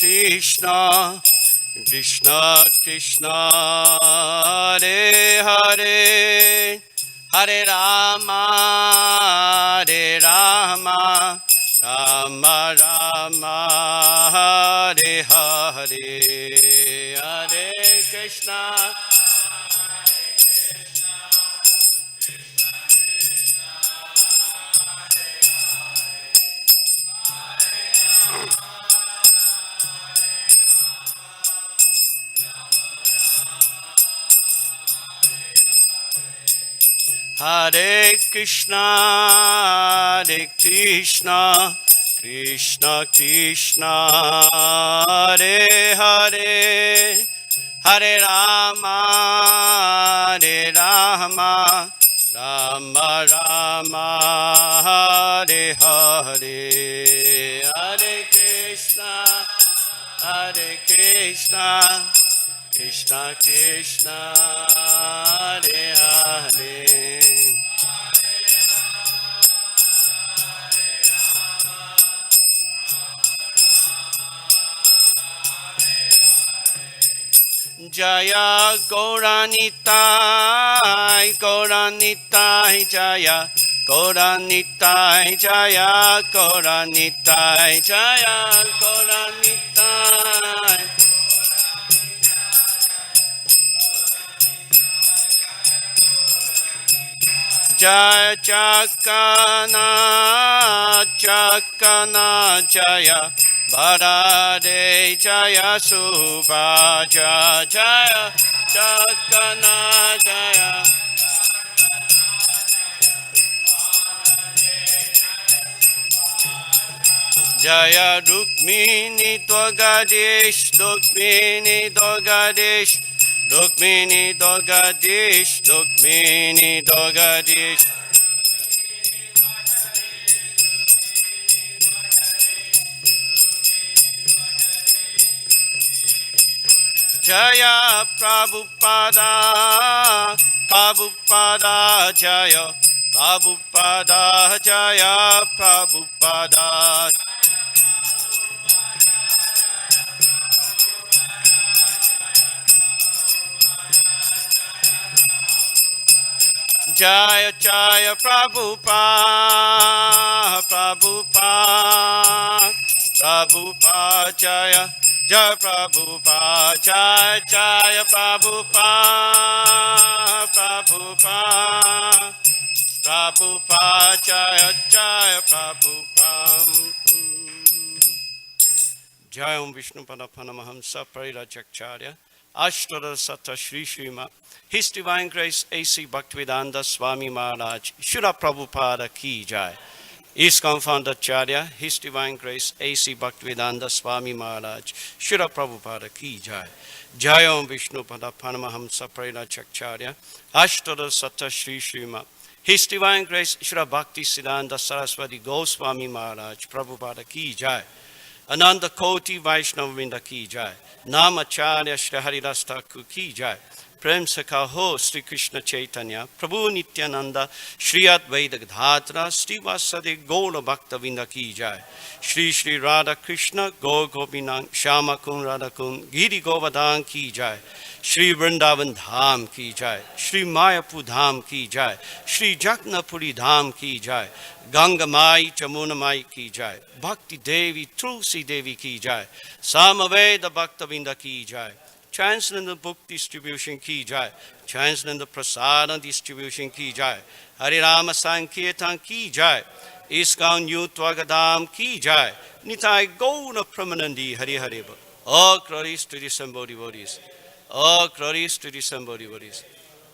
Krishna, Krishna Krishna, Hare Hare, Hare Rama, Hare Rama, Rama Rama, Hare Hare, Hare Krishna. Hare Krishna, Hare Krishna, Krishna Krishna, Hare Hare, Hare Rama, Hare Rama, Rama Rama, Hare Hare, Hare Krishna, Hare Krishna, Krishna Krishna, Hare Hare. Jaya Gauranitai, Gauranitai, Jaya Gauranitai, Jaya Gauranitai, Jaya Gauranitai. Jaya Chakana, Chakana, Jaya Bharade, Jaya Subha, Jaya Chakana, Jaya Jaya Rukmini Dwagadesh, Rukmini Dwagadesh, Rukmini Dwagadesh, Rukmini Dwagadesh. Jaya Prabhupada, Prabhupada, Jaya Prabhupada, Jaya Prabhupada. Jaya Jaya Prabhupada, Prabhupada, Prabhupada, Jaya Jaya Prabhupada, Jaya Jaya Prabhupada, Prabhupada, Prabhupada, Jaya Jaya Prabhupada. Jayam Vishnu Padapanamahamsa Parirajacharya Ashtara Sata Shri Shrima His Divine Grace A.C. Bhaktivedanta Swami Maharaj Srila Prabhupada Ki Jai. ISKCON Founder Acharya His Divine Grace A.C. Bhaktivedanta Swami Maharaj Srila Prabhupada Ki Jai. Jayam Vishnu Padapanamahamsa Parirajacharya Ashtara Sata Shri Shrima His Divine Grace Srila Bhakti Siddhanta Saraswati Goswami Maharaj Prabhupada Ki Jai. Ananda Koti Vaishnava Vrinda Ki Jai. Namacharya Shri Haridas Thakur Ki Jai. Prem Sakha Ho Sri Krishna Chaitanya Prabhu Nityananda Shri Advaita Gadadhara Sri Vasade Gaura Bhakta Vrinda Ki Jai. Shri Shri Radha Krishna Gaur Gopinang Shama Kun Radha Kun Giri Govardhan Ki Jai. Shri Vrindavan Dham Ki Jai. Shri Mayapur Dham Ki Jai. Shri Jagnapuri Dham Ki Jai. Ganga Mai Chamuna Mai Ki Jai. Bhakti Devi Tulsi Devi Ki Jai. Samaveda Bhakta Vrinda Ki Jai. Transcendental Book Distribution Ki Jai. Transcendental Prasadam Distribution Ki Jai. Hare Rama Sankirtan Ki Jai. ISKCON Youth Vagadam Ki Jai. Nitai Gaura Pramanandi Hare Hare. All glories to the Sambodhi Bodhis. All glories to the Sambodhi Bodhis.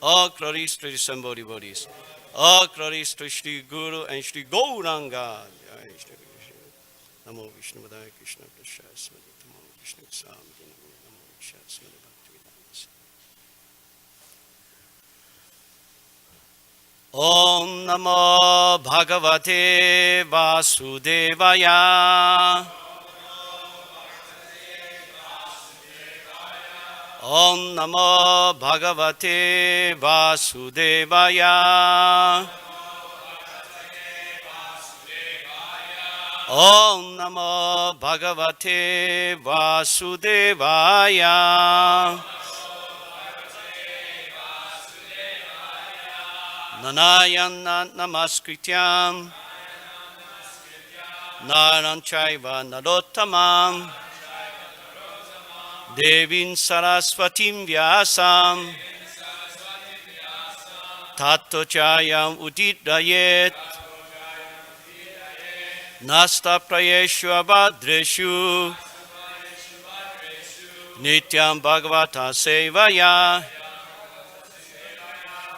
All glories to the Sambodhi Bodhis. All glories to Shri Guru and Shri Gauranga. Namo Vishnu Vadaya Krishna Prasad Smriti Namo Vishnu Samhi Namo Vishnu Smriti Bhakti Om Namo Bhagavate Vasudevaya. Om Namo Bhagavate Vasudevaya. Om Namo Bhagavate Vasudevaya. Nanayana Namaskrityam Naran Chaiva Narottamam Devin Saraswatim Vyasam Tato Chayam Udidayet Nasta Prayeshu Abhadreshu Nityam Bhagavata Sevaya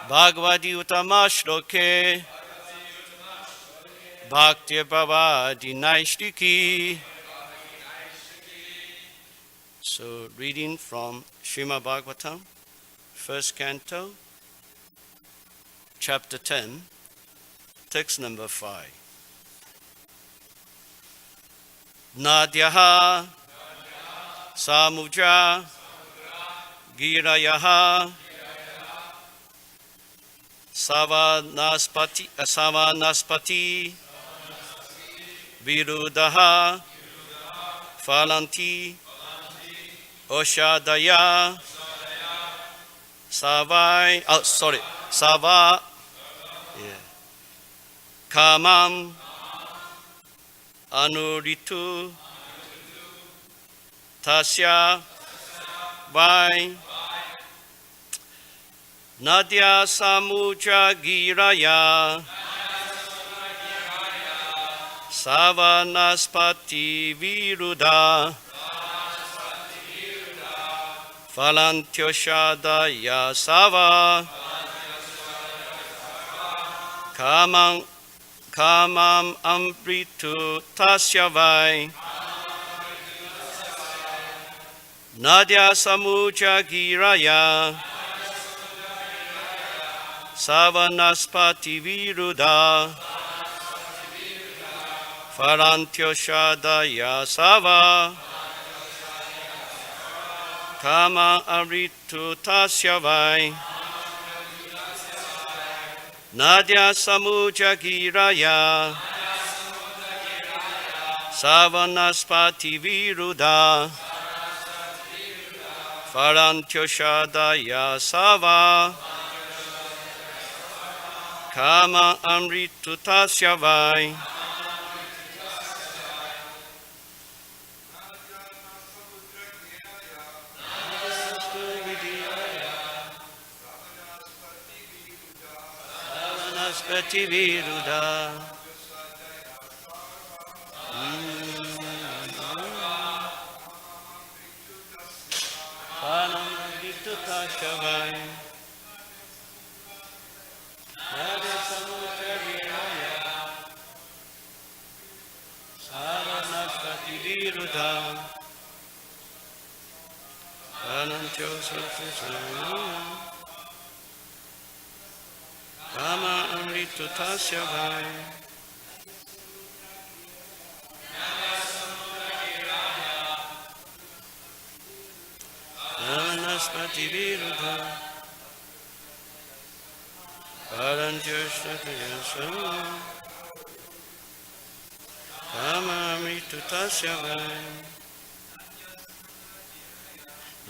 Bhagavati Utamashloke Bhakti Bhavadi Naishtiki. So, reading from Srimad Bhagavatam, first canto, chapter 10, text number 5. Nadyaha Samudra Girayaha Savanaspati Virudaha Phalanti Oshadaya Sava Kamam Anuritu Tasya Vai Nadya Samuja Giraya Savanaspati Viruda Phalantyoshadaya Sava Kamam Amritu Tasyavai Nadya Samuja Giraya Savanaspati Viruda Phalantyoshadaya Sava Kama Amritu Tasyavai Nadya Samuja Giraya Savanaspati Viruda Phalantyoshadaya Sava Kama Amritu Tasyavai Savanaspati Viruda Phanamritu Tasyavai Nadya Samuja Giraya Savanaspati Viruda Phalantyoshadaya Kama Amritu Tasyavai Savanaspati Viruda Phalantyoshadaya Kama Amritu Tasyavai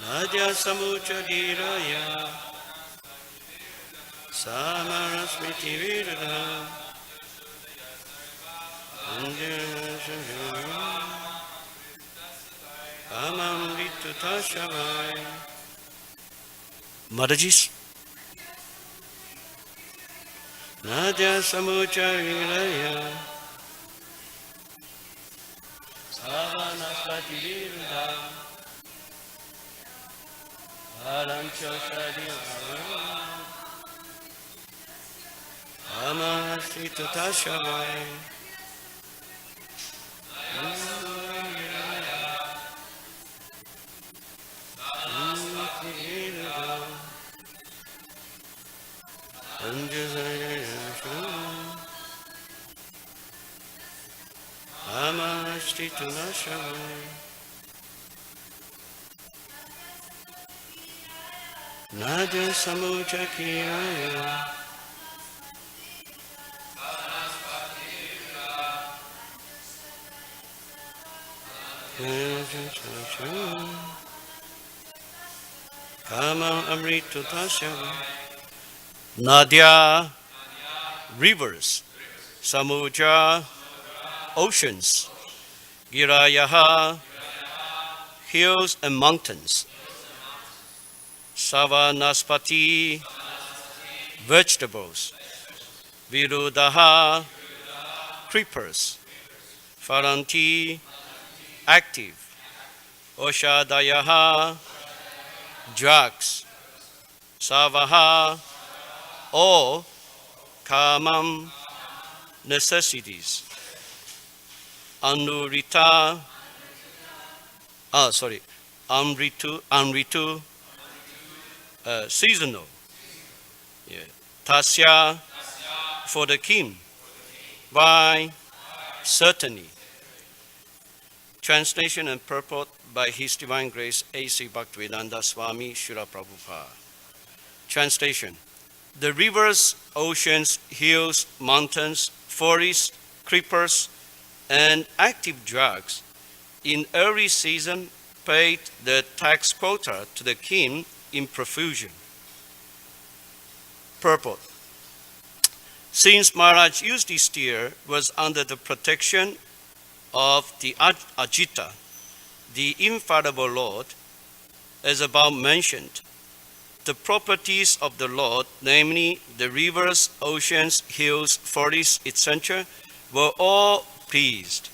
Nadya Samuja Giraya Samarasmiti Viruda Kama Amritu Tasyavai. Madajis Nadya Samuja Giraya Savanaspati Viruda Phalantyoshadaya Kama Amritu Tasyavai Nadya Samuja Giraya Kama Amritu Tasya. Nadia, rivers. Samudra, oceans. Girayaha, hills and mountains. Savanaspati, vegetables. Virudaha, creepers. Faranti, active. Oshadayaha, drugs. Savaha, all kamam, necessities. Anurita, Amritu, seasonal. Yeah. Tasya, for the king. Why? Certainly. Translation and purport by His Divine Grace A.C. Bhaktivedanta Swami Srila Prabhupada. Translation. The rivers, oceans, hills, mountains, forests, creepers, and active drugs in every season paid the tax quota to the king in profusion. Purport. Since Maharaj Yudhishthira was under the protection of the Ajita, the infallible Lord, as above mentioned, the properties of the Lord, namely the rivers, oceans, hills, forests, etc., were all pleased,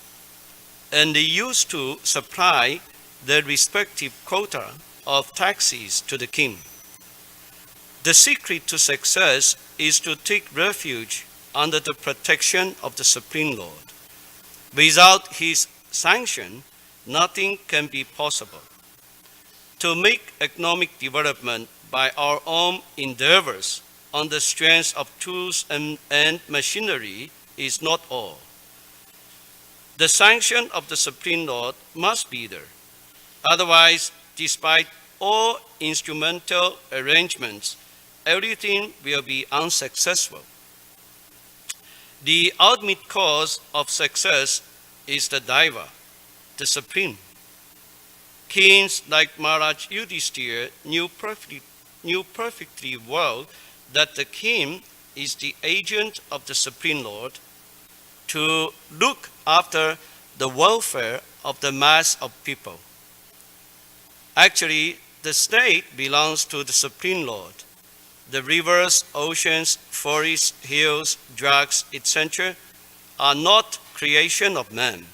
and they used to supply their respective quota of taxes to the king. The secret to success is to take refuge under the protection of the Supreme Lord. Without his sanction, nothing can be possible. To make economic development by our own endeavors on the strength of tools and machinery is not all. The sanction of the Supreme Lord must be there. Otherwise, despite all instrumental arrangements, everything will be unsuccessful. The ultimate cause of success is the Daiva, the Supreme. Kings like Maharaj Yudhishthira knew perfectly well that the king is the agent of the Supreme Lord to look after the welfare of the mass of people. Actually, the state belongs to the Supreme Lord. The rivers, oceans, forests, hills, drugs, etc. are not creation of man.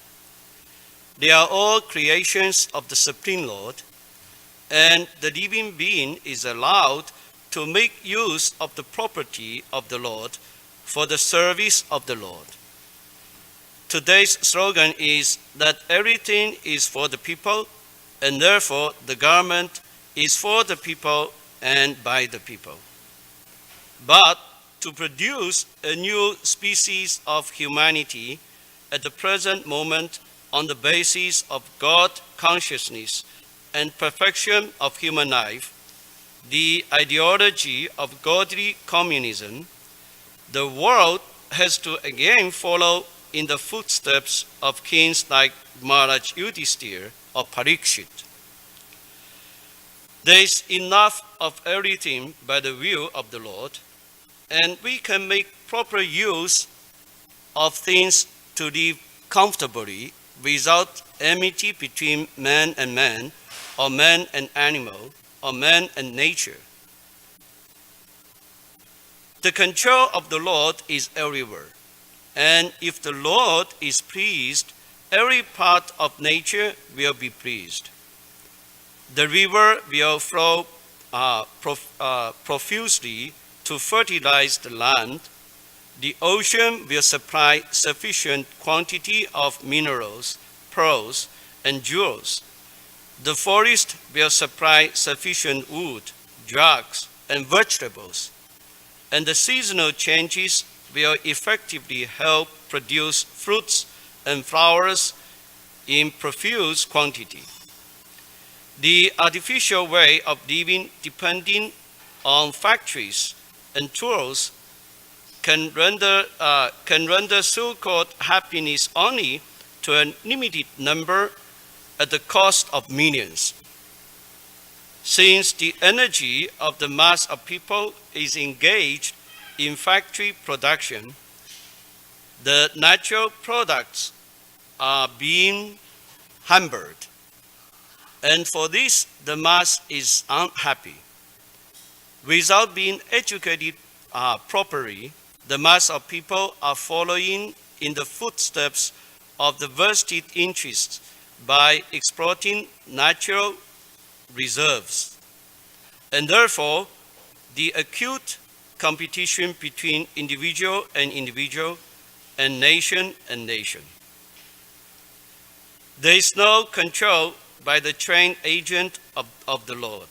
They are all creations of the Supreme Lord, and the living being is allowed to make use of the property of the Lord for the service of the Lord. Today's slogan is that everything is for the people, and therefore the government is for the people and by the people. But to produce a new species of humanity at the present moment on the basis of God consciousness and perfection of human life, the ideology of godly communism, the world has to again follow in the footsteps of kings like Maharaj Yudhishthira or Parikshit. There is enough of everything by the will of the Lord, and we can make proper use of things to live comfortably without enmity between man and man, or man and animal, or man and nature. The control of the Lord is everywhere, and if the Lord is pleased, every part of nature will be pleased. The river will flow profusely to fertilize the land. The ocean will supply sufficient quantity of minerals, pearls, and jewels. The forest will supply sufficient wood, drugs, and vegetables. And the seasonal changes will effectively help produce fruits and flowers in profuse quantity. The artificial way of living depending on factories and tools can render so-called happiness only to a limited number at the cost of millions. Since the energy of the mass of people is engaged in factory production, the natural products are being hampered. And for this, the mass is unhappy. Without being educated properly, the mass of people are following in the footsteps of the vested interests by exploiting natural reserves. And therefore, the acute competition between individual and individual and nation. There is no control by the trained agent of the Lord.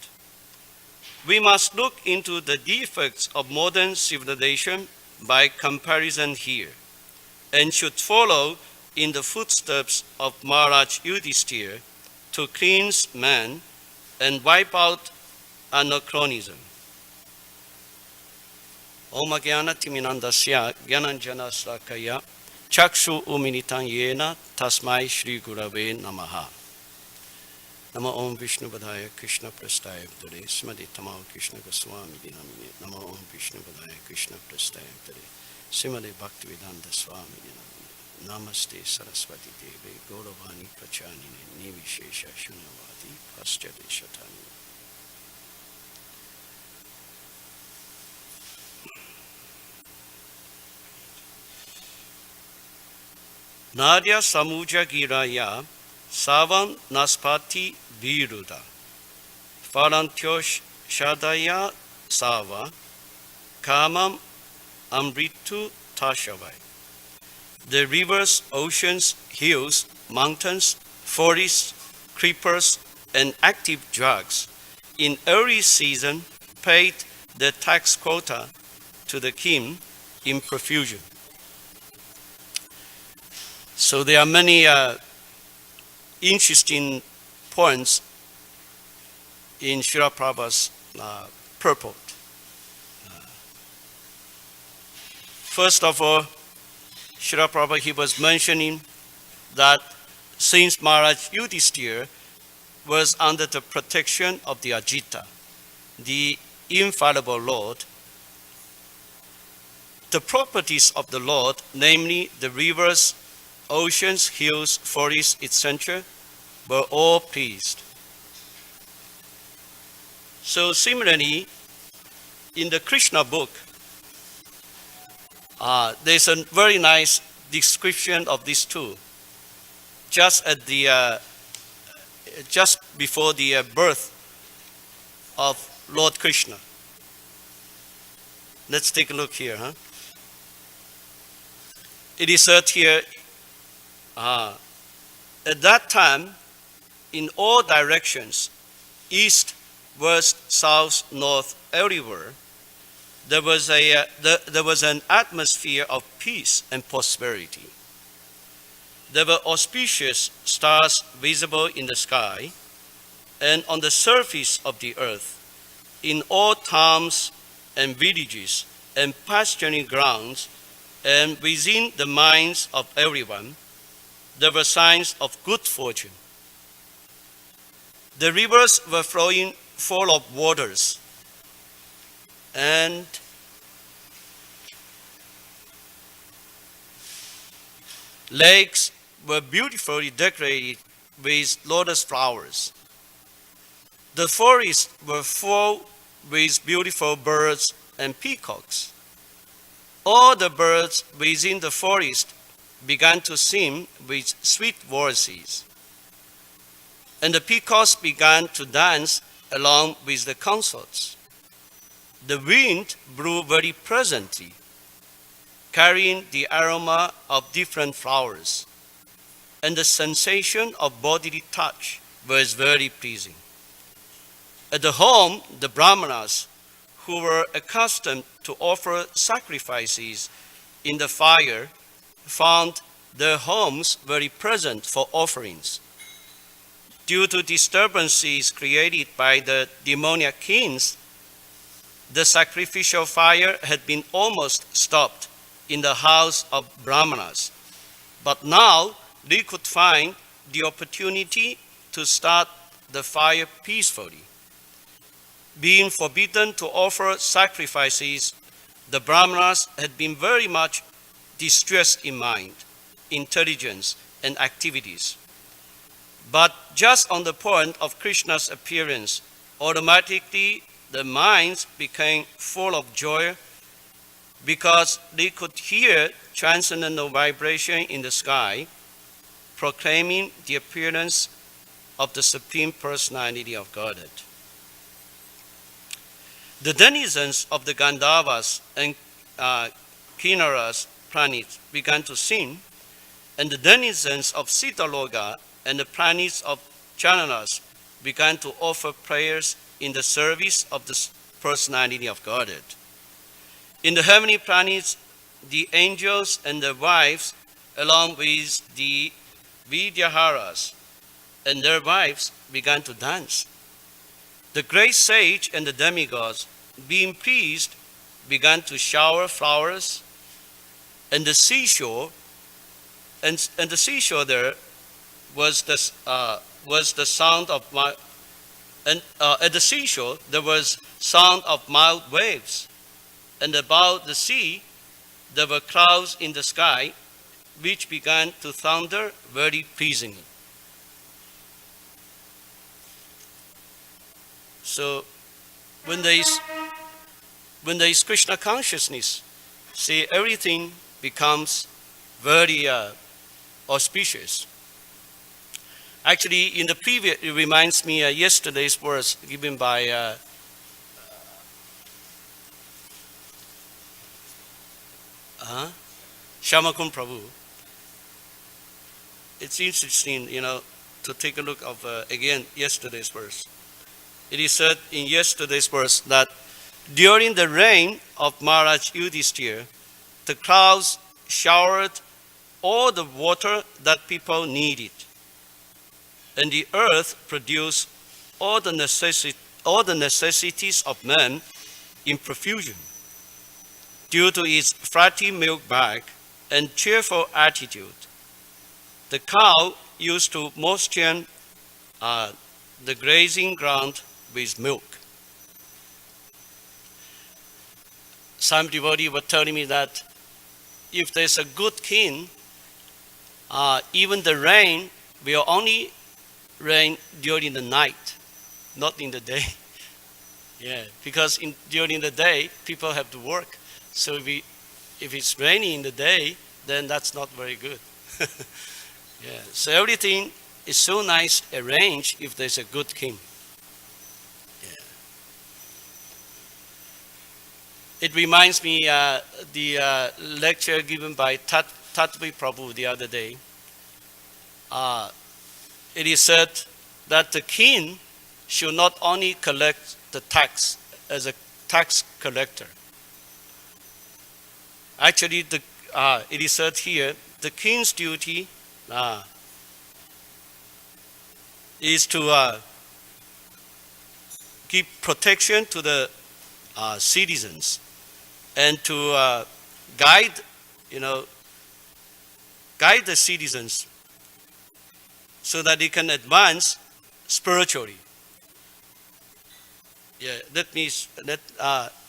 We must look into the defects of modern civilization by comparison here, and should follow in the footsteps of Maharaj Yudhishthira to cleanse man and wipe out anachronism. Om Jnana Timinandasya Jnananjana Slakaya Chakshu Uminitan Yena Tasmai Shri Gurave Namaha. Nama Om Vishnu Vadaya Krishna Prastaya Dare Smadi Tamal Krishna Goswami Dinamine. Nama Om Vishnu Vadaya Krishna Prastaya Dare Simade Bhaktivedanta Swami Dinamine. Namaste Saraswati Deve Gauravani Prachanine Nivishesha Shunyavadi Paschade Shatani. Nadya Samuja Giraya Savan Naspati Viruda Farantyosh Shadaya Sava Kamam Amritu Tashavai. The rivers, oceans, hills, mountains, forests, creepers, and active drugs in every season paid the tax quota to the king in profusion. So there are many interesting points in Srila Prabhupada's purport. First of all, Srila Prabhupada, he was mentioning that since Maharaj Yudhishthira was under the protection of the Ajita, the infallible Lord, the properties of the Lord, namely the rivers, oceans, hills, forests, etc., were all pleased. So similarly, in the Krishna book, there's a very nice description of this too. Just at the, just before the birth of Lord Krishna. Let's take a look here. It is said here, at that time, in all directions, east, west, south, north, everywhere, there was an atmosphere of peace and prosperity. There were auspicious stars visible in the sky and on the surface of the earth, in all towns and villages and pasturing grounds, and within the minds of everyone, there were signs of good fortune. The rivers were flowing full of waters, and lakes were beautifully decorated with lotus flowers. The forests were full with beautiful birds and peacocks. All the birds within the forest began to sing with sweet voices, and the peacocks began to dance along with the consorts. The wind blew very pleasantly, carrying the aroma of different flowers, and the sensation of bodily touch was very pleasing. At the home, the Brahmanas, who were accustomed to offer sacrifices in the fire, found their homes very pleasant for offerings. Due to disturbances created by the demoniac kings, the sacrificial fire had been almost stopped in the house of Brahmanas. But now they could find the opportunity to start the fire peacefully. Being forbidden to offer sacrifices, the Brahmanas had been very much distressed in mind, intelligence, and activities. But just on the point of Krishna's appearance, automatically the minds became full of joy because they could hear transcendental vibration in the sky, proclaiming the appearance of the Supreme Personality of Godhead. The denizens of the Gandharvas and Kinnaras planets began to sing, and the denizens of Sitaloka and the planets of Chananas began to offer prayers in the service of the Personality of Godhead. In the heavenly planets, the angels and their wives, along with the Vidyaharas and their wives, began to dance. The great sage and the demigods, being pleased, began to shower flowers, and the seashore, and the seashore there was the sound of at the seashore there was sound of mild waves, and about the sea there were clouds in the sky, which began to thunder very pleasingly. So, when there is Krishna consciousness, see, everything becomes very auspicious. Actually, in the previous, it reminds me yesterday's verse given by Shamakun Prabhu. It's interesting, to take a look of again yesterday's verse. It is said in yesterday's verse that during the reign of Maharaj Yudhishthira, the clouds showered all the water that people needed, and the earth produced all the necessities of man in profusion. Due to its flatty milk bag and cheerful attitude, the cow used to moisten the grazing ground with milk. Some devotee were telling me that if there's a good king, even the rain will only rain during the night, not in the day. Yeah, because during the day, people have to work. So if it's raining in the day, then that's not very good. Yeah, so everything is so nice arranged if there's a good king. Yeah. It reminds me the lecture given by Tatvi Prabhu the other day. It is said that the king should not only collect the tax as a tax collector. Actually, it is said here, the king's duty is to give protection to the citizens and to guide the citizens so that they can advance spiritually. Yeah,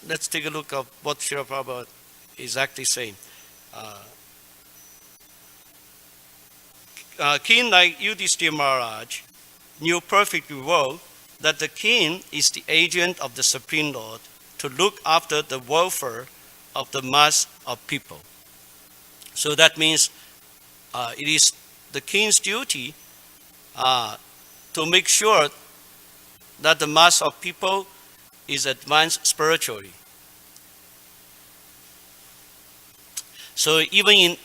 let's take a look at what Srila Prabhupada is actually saying. King like Yudhishthira Maharaj knew perfectly well that the king is the agent of the Supreme Lord to look after the welfare of the mass of people. So that means it is the king's duty to make sure that the mass of people is advanced spiritually. So even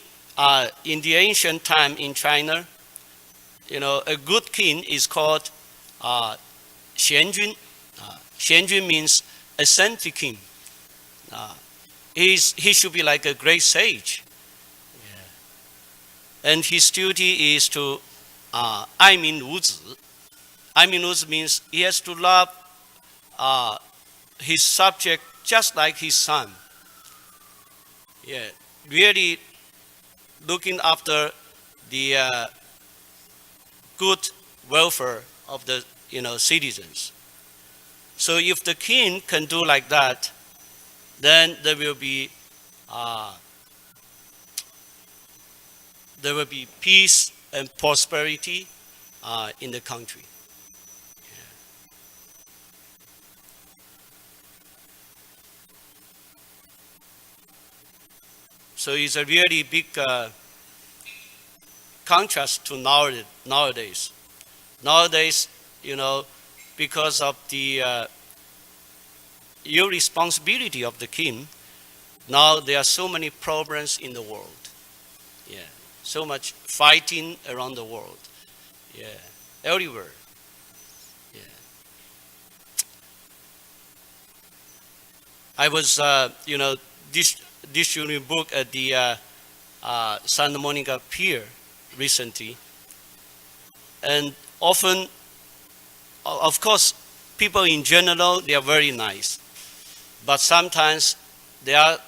in the ancient time in China, a good king is called Xianjun. Xianjun means a saintly king. He should be like a great sage. Yeah. And his duty is to Aimin Wuzi. Aimin Wuzi means he has to love his subject just like his son. Yeah, really looking after the good welfare of the citizens. So if the king can do like that, then there will be peace and prosperity in the country. So it's a really big contrast to nowadays. Nowadays, because of the irresponsibility of the king, now there are so many problems in the world. Yeah, so much fighting around the world. Yeah, everywhere. Yeah, I was, distributing book at the Santa Monica Pier recently, and often, of course, people in general, they are very nice, but sometimes there are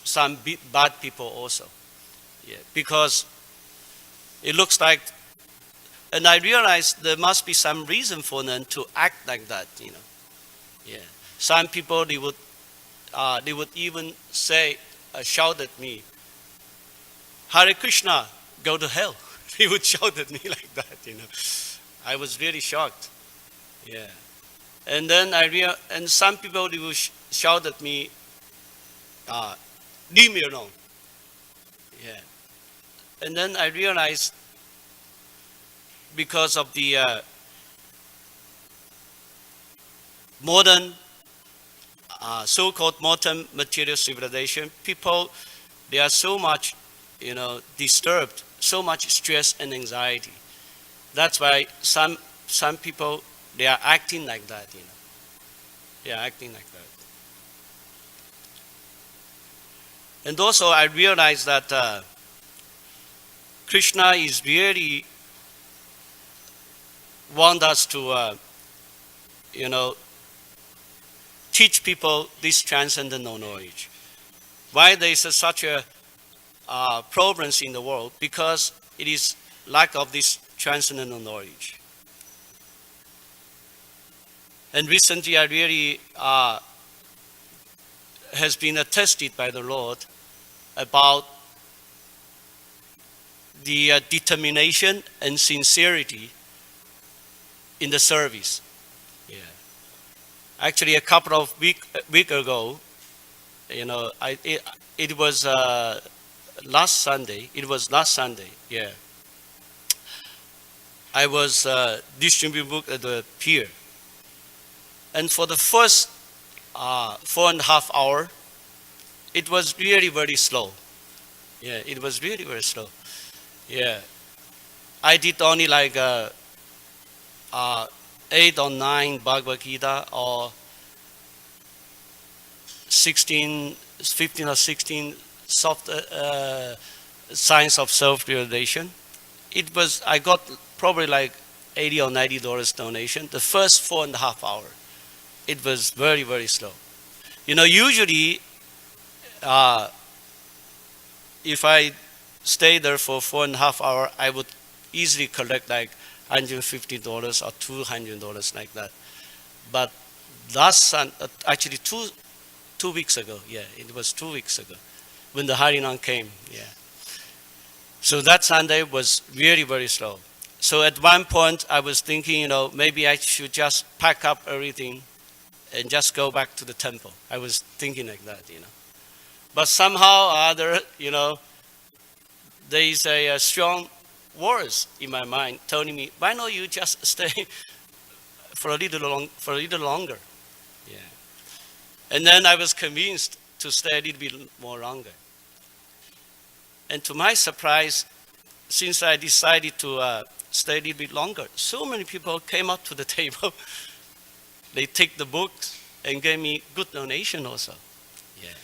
some bad people also. Yeah, because it looks like, and I realized there must be some reason for them to act like that. Yeah, some people they would even say, shout at me, "Hare Krishna, go to hell." He would shout at me like that. I was really shocked. Yeah, and then and some people they would shout at me, "Leave me alone." Yeah, and then I realized, because of the modern, so-called modern material civilization, people, they are so much, disturbed, so much stress and anxiety. That's why some people, they are acting like that. They are acting like that. And also, I realized that Krishna is really want us to, teach people this transcendental knowledge. Why there is such a problems in the world? Because it is lack of this transcendental knowledge. And recently, I really has been attested by the Lord about the determination and sincerity in the service. Yeah. Actually, a couple of week ago, it was last Sunday. It was last Sunday. Yeah. I was distributing book at the pier, and for the first 4.5 hours, it was really very slow. Yeah, it was really very slow. Yeah, I did only like 8 or 9 Bhagavad Gita, or 15 or 16 soft science of self-realization. I got probably like $80 or $90 donation. The first 4.5 hours, it was very, very slow. Usually, if I stay there for 4.5 hours, I would easily collect like $150 or $200 like that. But actually 2 weeks ago, yeah, it was 2 weeks ago, when the Harinam came, yeah. So that Sunday was really very slow. So at one point I was thinking, maybe I should just pack up everything and just go back to the temple. I was thinking like that. But somehow or other, there is a strong words in my mind telling me, why not you just stay for a little longer? Yeah. And then I was convinced to stay a little bit more longer. And to my surprise, since I decided to stay a little bit longer, so many people came up to the table. They take the books and gave me good donation also. Yeah.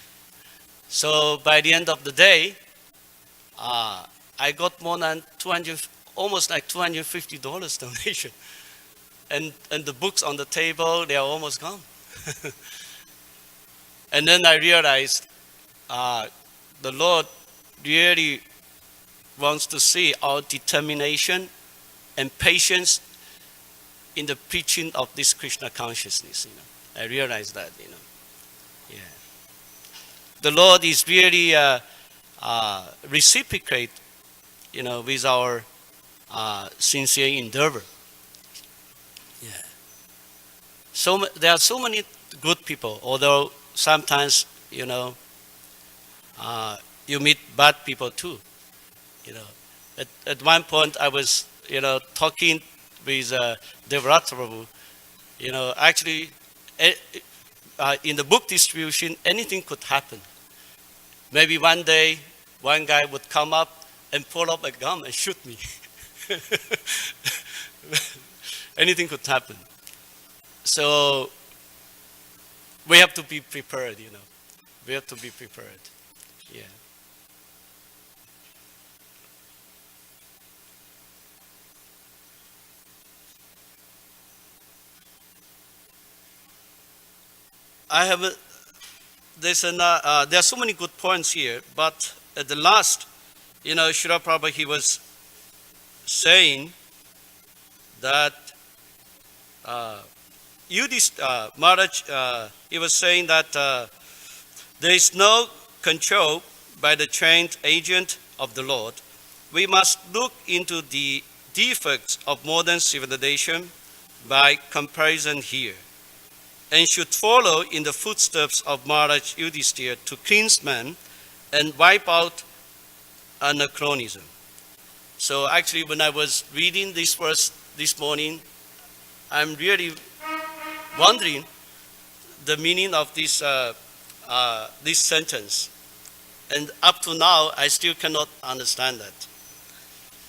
So by the end of the day, I got more than almost like $250 donation. And the books on the table, they are almost gone. And then I realized the Lord really wants to see our determination and patience in the preaching of this Krishna consciousness. I realize that. Yeah. The Lord is really reciprocate, with our sincere endeavor. Yeah. So there are so many good people, although sometimes you meet bad people too. At one point I was talking with Devrata Prabhu. Actually, in the book distribution, anything could happen. Maybe one day, one guy would come up and pull up a gun and shoot me. Anything could happen. So we have to be prepared. We have to be prepared. Yeah. I have there are so many good points here, but at the last, Srila Prabhupada, he was saying that Maharaj, he was saying that there is no control by the trained agent of the Lord. We must look into the defects of modern civilization by comparison here, and should follow in the footsteps of Maharaj Yudhishthira to cleanse man and wipe out anachronism. So actually, when I was reading this verse this morning, I'm really wondering the meaning of this sentence. And up to now, I still cannot understand that.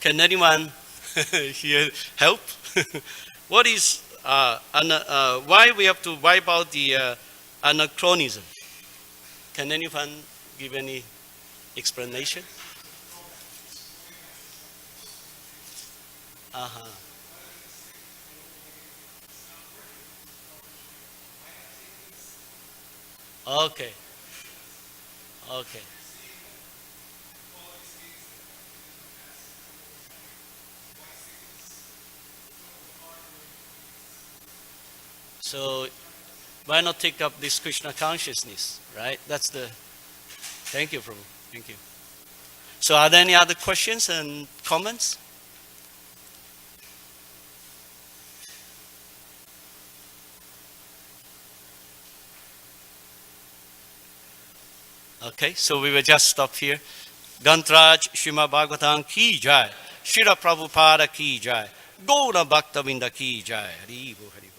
Can anyone here help? What is why we have to wipe out the anachronism? Can anyone give any explanation? Uh-huh. Okay. Okay. So why not take up this Krishna consciousness, right? That's the. Thank you, Prabhu. Thank you. So are there any other questions and comments? Okay, so we will just stop here. Gantraj Srimad Bhagavatam ki jai. Srila Prabhupada ki jai. Gaura Bhaktavinda ki jai. Haribo, Haribo.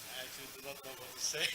I actually do not know what to say.